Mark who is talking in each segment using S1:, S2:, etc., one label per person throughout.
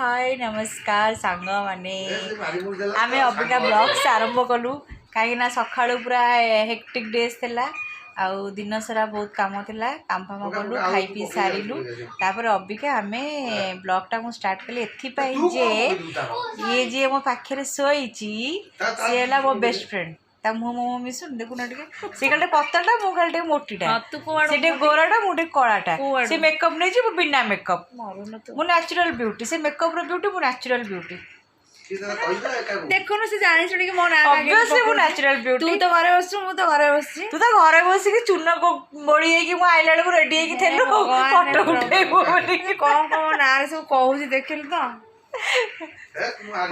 S1: हाय नमस्कार सांग माने आम अबिका ब्लॉग्स आरंभ कलु कहीं सका पूरा हेक्टिक डेज थिला आउ दिन सारा बहुत काम थिला काम फाम कलु खाई पी सारिलु तापर अबिका आम ब्लॉगटा मु स्टार्ट कली एथि जे ये जे मो पाखे शोची सी है मो बेस्ट फ्रेंड ता मुँह मो मिशुन देखुना सी खाली पतला मु खाली मोटीटा से गोराटा मुझे कलाटा से मेकअप नहीं बिना मेकअप मो नेचुरल ब्यूटी से मेकअप रो ब्यूटी मो नेचुरल ब्यूटी
S2: देखो से जानी सुनी मो ना
S1: ऑब्वियसली मो नेचुरल ब्यूटी
S2: तू तो घरे बस मु तो घरे बस
S1: तू तो घरे बस कि चुन को बोली है कि मो आइलैंड को रेडी है कि थेलो फोटो उठेबो बोली कि
S2: कौन ना सब कहूजी देखिल तो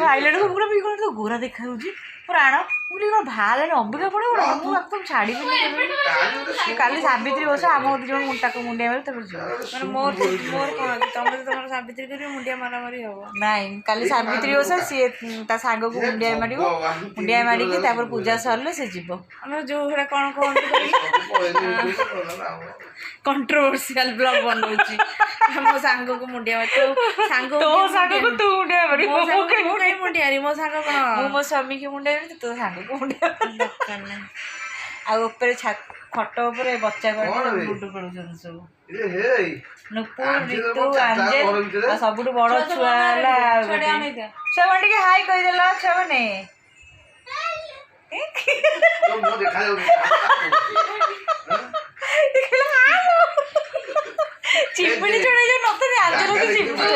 S1: आइलैंड को पूरा भी तो गोरा देखा होजी प्राण मुझे कौन भाल अंबिका पड़े एकदम छाड़ी काली साबित्री बस आम जो मुंडा मुंडिया मारे
S2: मोर मोर कौन तुम तुम साबित्री कर मुंडिया मारा मारी हो
S1: नाई काली साबित्री बस सी सांग को मुंडिया मार मुंडिया मारिकी पूजा सरले से जीव
S2: जो कौन कौन कंट्रोवर्शियल ब्लॉग बनाऊची मो सांग को मुंडिया मार तो सांग को
S1: तू मुंडिया मारी
S2: मुंडिया मो सांग कौन
S1: मो स्वामी की मुंडिया तो सांग को मुंडिया आपर खट उपर बच्चा गुडू पड़ुन सब नुपुर ऋतु अंजेल सब बड़ छुआ छुआ टे हाई कहीदेल छुआ मैंने चिपड़ी चढ़े जो नतने अंजल की चिपड़ी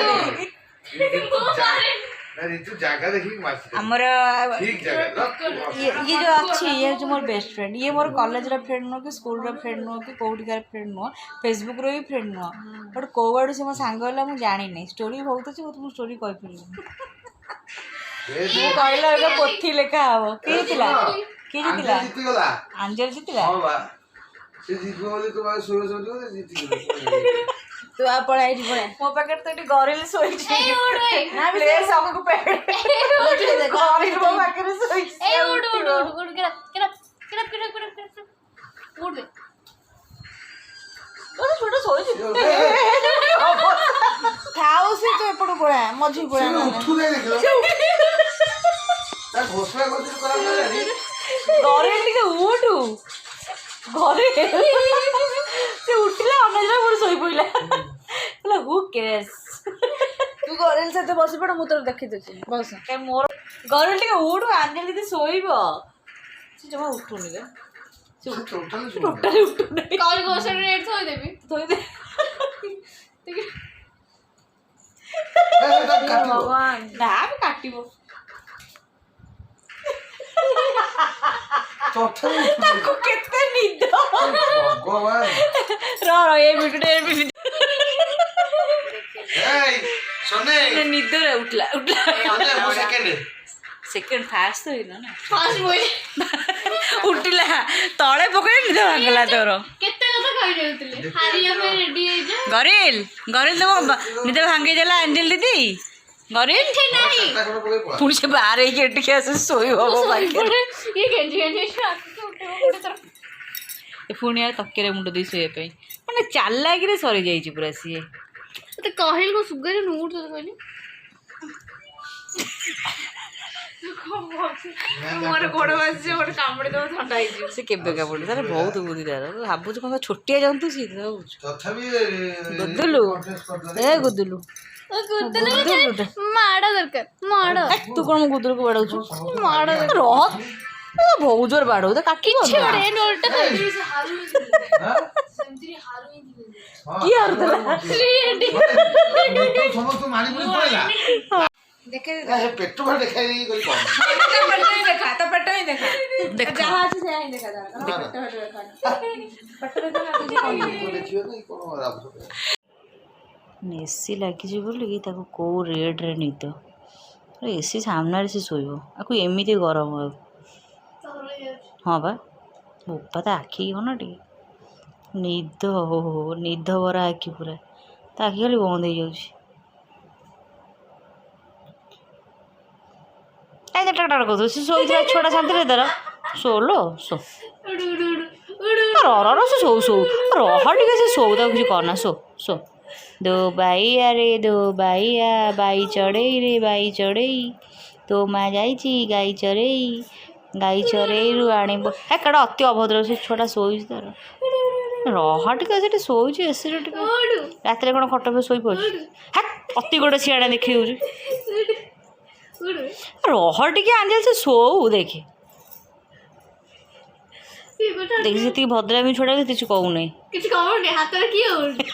S1: हमर ये जो अच्छी ये जो मोर बेस्ट फ्रेंड ये मोर कॉलेज रा फ्रेंड नो कि स्कूल रा फ्रेंड नो कि कोडिकार फ्रेंड नो फेसबुक रो ही फ्रेंड नो बट कोवाडू से मो सांग होला मु जानि नै स्टोरी बहुत अछि तुम स्टोरी कहि फिर मु कहला एगो पोथी लेखा हबो की जितिला अंजल जितिला
S3: से जीतो बोले तो बाय सोयो सोयो जीती
S1: तू आ पढ़ाई पढ़े मो पैकेट तो एटी गरिल सोई छी ए उड़ ना प्ले सब को पैकेट गरिल मो पैकेट सोई ए उड़ के उड़ दे तो छोटो सोई छी
S2: थाउ से तो एपड़ पड़ा मझी पड़ा
S3: उठू दे देखो ता घोसला गोदी करा ना
S1: गरिल टिके उठू घरे से उठला अनजरा मोर सोई पइला बोला हु केयर्स
S2: तू गरेल से तो बस पड़ मु तो देखि दछि बस
S1: के मोर गरिल टिके उठू अंजल दीदी सोइबो से जमा उठुनी रे से टोटली उठुनी
S2: कॉल गोसर रेट थोई देबी
S1: थोई दे
S2: भगवान
S1: ना काटिबो ताको केते निद
S3: भगवान
S1: रो ए भिडियो
S3: ए सोने
S1: निद रे उठला
S3: सोने मो
S1: सेकंड फास्ट तो ना
S2: फास्ट बोल
S1: उठला तळे पकड़े निद भागला तोर
S2: केते कथा कहि देउतले हारिया में रेडी हे जा
S1: गरिल गरिल तो निद भांगे देला अंजल दीदी गरिल
S3: नहीं
S1: पुणी से बाहर ही के आसे सोई हो बाकी
S2: ये गेंजी
S1: पुणी तकिरे मुंड दी सोए पे माने चाला कि सरी जाई पूरा सी
S2: तो कहल को सुगर नूट तो कहली मोर गोड़ बस से मोर कामड़े दो ठंडा ही
S1: से केबे का पड़ी तारे बहुत बुद्धि दार भाबु कोन छोटिया जंतु सी
S3: तथापि
S1: गुदुलु ए गुदुलु
S2: माड़ा दरकार माड़ा
S1: तू कौन गुदुल को बाड़ौ छु
S2: माड़ा
S1: रह बहुत जोर बाड़ौ त काकी
S2: किछ बड़े नोल्टा
S1: की हार दला
S3: समस्त मारी पुरी पड़ेला
S2: देखे
S3: ए पेट्रोल भर देखाई नहीं कोई कौन
S2: तो पेट ही देखा
S1: देखा
S2: जहां से यही देखा जा रहा
S3: देखियो नहीं कोन आप
S1: एसी लगी बोलिकी कौ रेड्रे निद एसी सामने से शोब आपको एमती गरम हाँ बा बोपा तो आखि ना टे निद हो निद भरा आखि पूरा तो आखि खाली बंद हो जाऊँ टाटा कह शोई छुआ शांति तार शोलो शो से शो शो रह टे से शो किसी करना शो शो दो बाइया रे दो बाइया बाई चढ़ई रे बाई चढ़ई तो माँ जाइची गाई चरेई गाई चरेईरु आଣିବ ହେ କାଡ଼ା ଅତି ଅଭଦ୍ର ସେ ଛୁଆଟା ଶୋଇଛି ତାର ରହ ଟିକେ ସେଠି ଶୋଇଛି ଏସିରେ ଟିକେ ରାତିରେ କ'ଣ ଖଟ ଉପରେ ଶୋଇପଡ଼ୁଛି ହେ ଅତି ଗୋଟେ ସିଆଡ଼ା ଦେଖି ଦେଉଛି ରହ ଟିକେ ଆଞ୍ଜେଲ ସେ ଶୋଉ ଦେଖେ ଦେଖି ସେତିକି ଭଦ୍ରାମୀ ଛୁଆଟା କିଛି କହୁନାହିଁ
S2: କିଛି କହୁନି ହାତରେ କିଏ ହଉନି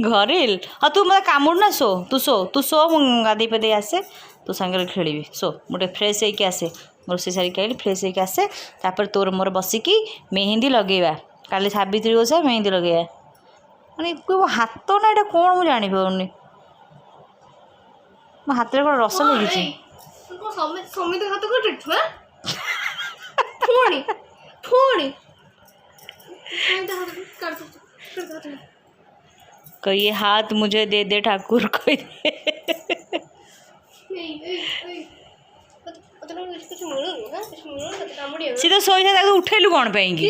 S1: ଘରିଲ ହଁ ତୁ ମୋତେ କାମୁଡୁ ନା ଶୋ ତୁ ଶୋ ମୁଁ ଗାଧେଇ ପାଧେଇ ଆସେ ତୋ ସାଙ୍ଗରେ ଖେଳିବି ଶୋ ମୁଁ ଟିକେ ଫ୍ରେଶ୍ ହେଇକି ଆସେ ମୋ ରୋଷେଇ ସାରିକି ଆଇଲି ଫ୍ରେଶ୍ ହେଇକି ଆସେ ତାପରେ ତୋର ମୋର ବସିକି ମେହେନ୍ଦି ଲଗେଇବା କାଲି ସାବିତ୍ରୀ ଓଷା ମେହେନ୍ଦି ଲଗେଇବା ମାନେ ମୋ ହାତ ନା ଏଇଟା କ'ଣ ମୁଁ ଜାଣିପାରୁନି ମୋ ହାତରେ କ'ଣ ରସ ଲାଗିଛି
S2: ସମିତ ହାତ କାଟୁଛୁ ପୁଣି ପୁଣି
S1: ये हाथ मुझे दे दे ठाकुर कोई सी तो सोई था उठेलु कौन पाएंगी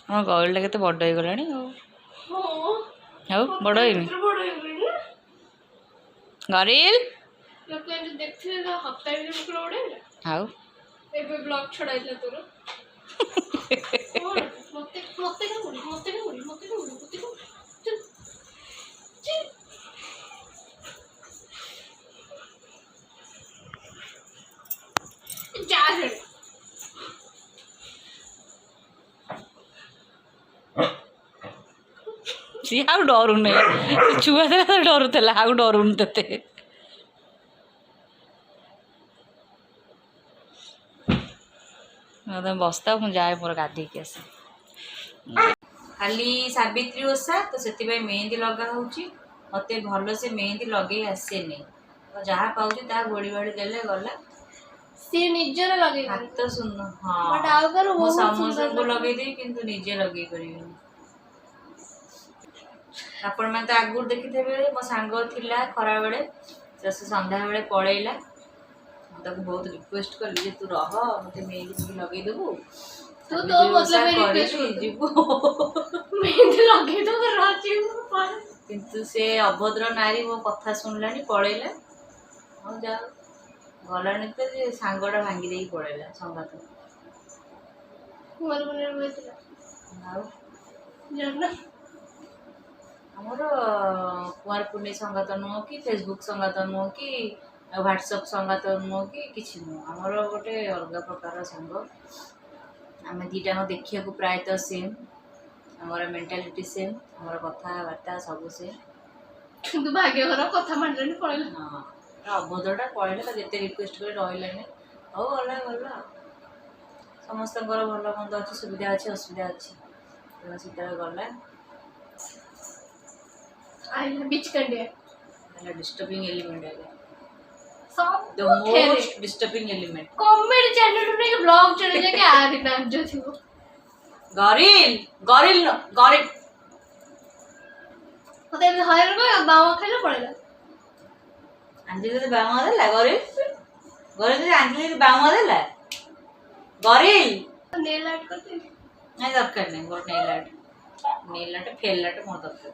S1: हाँ गौरीटा केते बड़ हो गलानी बड़ होनी गरील हाउ
S2: ब्लॉग छड़ाइला तोर
S1: सी आउ डरू नहीं छुआ थे तो डरुला आउ डरुन ते तुम बसता मुझे जाए मोर गाधी के आसे खाली सावित्री ओषा तो से मेहंदी लगा मत भल से मेहंदी लगे आसे नहीं तो जहाँ पाँच गोड़ी बाड़ी देले गला
S2: सी निजर लगे
S1: हाथ सुन हाँ समस्त को लगे किंतु निजे लगे पारे आपण मैंने तो आगुर देखी थे मो सांग थिला खरा बेले से संध्या बेले पड़ेला मुझे बहुत रिक्वेस्ट कली जे तू रह मत मेहंदी लगे देबू
S2: तू तो मतलब मेहंदी लगे तो राजी
S1: किंतु से अभद्र नारी मो कथा सुनलानी पड़ेला हाँ जा गलानी तो सांगटा भांगी दे पड़ेला संगात आमर कुआर पुणे संगात नुह कि फेसबुक संगात नुह कि व्हाट्सएप संगात नुह कि किसी नुह आमर गोटे अलग प्रकार सांग आम दीटा देखा प्रायतः सेम आमर मेंटालिटी सेम आमर कथबार्ता सब सेम
S2: भाग्यघर कथा मांडनी पड़ेला
S1: हाँ अभद्रटा पड़ेला जिते रिक्वेस्ट कर रही हो गला गला समस्त भल मंद अच्छे सुविधा अच्छी असुविधा अच्छी सीता गला डिस्टर्बिंग एलिमेंट है the most disturbing element
S2: comedy channel रे ब्लॉग चले जाके आ रही ना जो थी वो
S1: गरील
S2: पता है हायर को बावा खाइला पड़ेगा
S1: अंजलि तो बावा देला गरील से अंजलि बावा देला गरील
S2: नेल आर्ट करते
S1: नहीं दरकार नहीं मोर नेल आर्ट फेल आर्ट मोर दरकार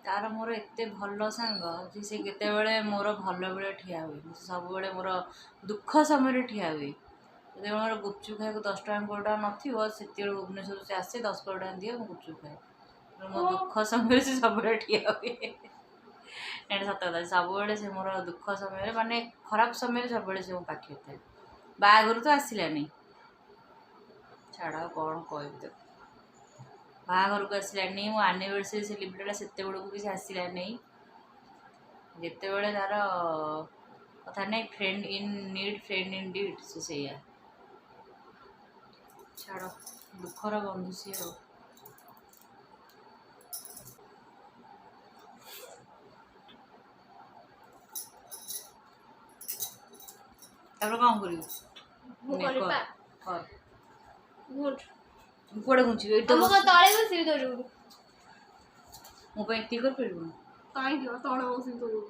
S1: तार मोर एत भल सांग जे से केते बेले मोर भल बेले ठिया हुए सब बेले मोर दुख समय ठिया हुए जो मोर गुपचुप खाए 10 टका 1 टका नथिबो सेति भुवनेश्वर से आसे 10 टका दिए मो गुपचुप खाए मो दुख समय से सब बेले ठिया हुए एटा सत कथा सब बेले से मोर दुख समय माने खराब समय सब बेले से मो पाखे था बाघर तो आसला नहीं छाड़ा कौन कहबी बाहर को आसला नहीं मो एनिवर्सरी सेलिब्रेट से किसी आसला नहीं जिते बड़े तार कथा नहीं friend in need friend in deed से छाड़ दुखर बंधु सी ତାପରେ କ'ଣ କରିବୁ?
S2: ମୁଁ କରିବା
S1: କର।
S2: ଗୁଡ
S1: କୁଆଡ଼େ ଘୁଞ୍ଚିବି? ଏଇଠି ତ
S2: ତମକୁ ତଳେ ବସିବି ତୋ ଯୋଉ
S1: ମୋ ପାଇଁ ଏତିକି କରିପାରିବୁନି?
S2: କାହିଁକି ତଳେ ବସିବି ତୋ ଯୋଉ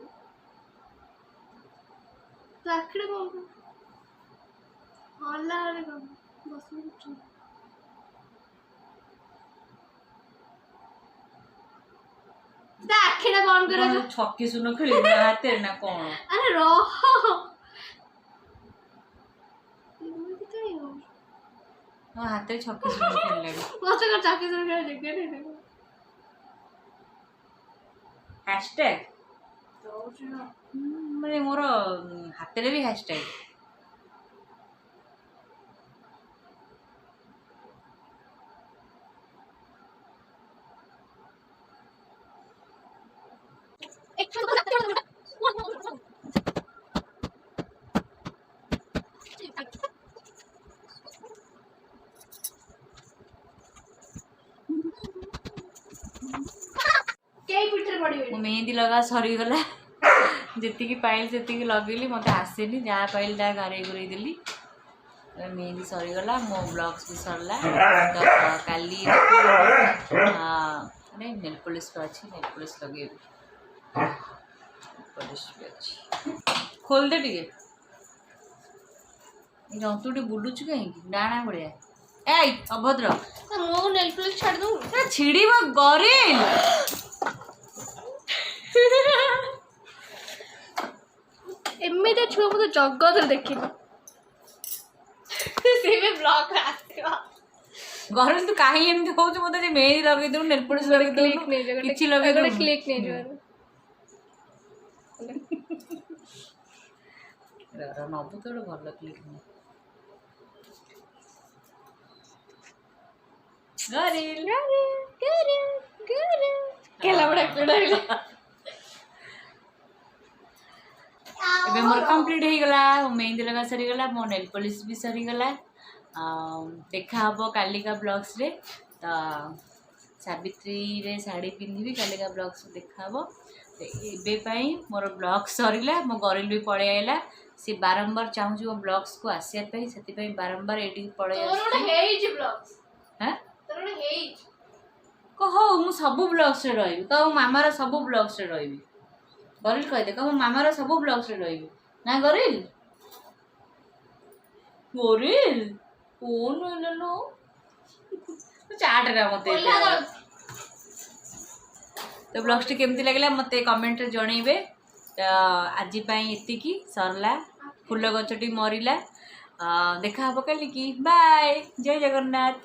S2: ତୁ ଆଖିରେ କ'ଣ ହଲା ହଲେ କ'ଣ ବସିବି ତା ଆଖିଟା ବନ୍ଦ କର
S1: ଛକି ଶୂନ ଖେଳିବୁ ନା ହାତରେ ନା କ'ଣ?
S2: ଆରେ ରହ
S1: ମୋ ହାତରେ ଛକି ଶୂନ ଖେଳିଲାଣି।
S2: ମତେ କ'ଣ ଚାକି ଶୁଣି ଖେଳ
S1: ହ୍ୟାଶଟ୍ୟାଗ ମାନେ ମୋର ହାତରେ ବି ହ୍ୟାଶଟ୍ୟାଗ। ମୋ ମେହେନ୍ଦି ଲଗା ସରିଗଲା। ଯେତିକି ପାଇଲି ସେତିକି ଲଗେଇଲି। ମୋତେ ଆସେନି, ଯାହା ପାଇଲି ତାହା ଗାରେଇ ଗୁରେଇ ଦେଲି। ମେହେନ୍ଦି ସରିଗଲା, ମୋ ବ୍ଲଗ୍ସ ବି ସରିଲା। ତ କାଲି ନେଲ୍ ପଲିସ୍ ଅଛି, ନେଲ୍ ପଲିସ୍ ଲଗେଇବି। ପଲିସ୍ ବି ଅଛି। ଖୋଲିଦେ ଟିକେ। ଜନ୍ତୁଟି ବୁଲୁଛୁ କାହିଁକି ଡାଣା ଭଳିଆ? ଏଇ ଅଭଦ୍ର
S2: ମୁଁ ନେଲ୍ ପଲିସ୍ ଛାଡ଼ି ଦଉ
S1: ଛିଡ଼ିବ ଗରିଲ।
S2: ଏମିତି ଛୁଆ ମୁଁ ତ ଜଗତରେ ଦେଖିନି। ସେ ବି ବ୍ଲଗରେ ଆସିବ
S1: ଗରିଲ ତୁ କାହିଁ ଏମିତି ହଉଛୁ? ମୋତେ ଯେ ମେହେନ୍ଦି ଲଗେଇ ଦେବୁ, ନେଲ୍ ପଲିସ୍ ଲଗେଇ ଦେବୁ, କିଛି ଲଗେଇ ଦେବୁ।
S2: କ୍ଲିକ୍ ନେଇଯିବ
S1: ନବୁ ତ ଗୋଟେ ଭଲ କ୍ଲିକ୍ ନେ। ଗରିଲ
S2: କେଲା ବड़ा
S1: ଏବେ ମୋର କମ୍ପ୍ଲିଟ୍ ହେଇଗଲା। ମୋ ମେହେନ୍ଦି ଲଗା ସରିଗଲା, ମୋ ନେଲ୍ ପଲିସ୍ ବି ସରିଗଲା। ଦେଖା ହେବ କାଲିକା ବ୍ଲଗ୍ସରେ। ତ ସାବିତ୍ରୀରେ ଶାଢ଼ୀ ପିନ୍ଧିବି, କାଲିକା ବ୍ଲଗ୍ସରେ ଦେଖା ହେବ। ଏବେ ପାଇଁ ମୋର ବ୍ଲଗ୍ ସରିଲା। ମୋ ଗରିଲ ବି ପଳେଇ ଆଇଲା। ସେ ବାରମ୍ବାର ଚାହୁଁଛି ମୋ ବ୍ଲଗ୍ସକୁ ଆସିବା ପାଇଁ, ସେଥିପାଇଁ ବାରମ୍ବାର ଏଇଠିକି ପଳେଇ ଆସୁଛି। କହ ମୁଁ ସବୁ ବ୍ଲଗ୍ସରେ ରହିବି। କହ ମୋ ମାମାର ସବୁ ବ୍ଲଗ୍ସରେ ରହିବି। ଗରିଲ କହିଦେ, କହ ମୋ ମାମାର ସବୁ ବ୍ଲଗ୍ସରେ ରହିବି ନା ଗରିଲ? ଗରିଲ ଫୋନ୍ ହେଲୋ ଚାଟରେ ମତେ। ତ ବ୍ଲଗ୍ସଟି କେମିତି ଲାଗିଲା ମୋତେ କମେଣ୍ଟରେ ଜଣେଇବେ। ଆଜି ପାଇଁ ଏତିକି ସରିଲା। ଫୁଲ ଗଛଟି ମରିଲା। ଦେଖା ହେବ କାଲିକି। ବାଏ, ଜୟ ଜଗନ୍ନାଥ।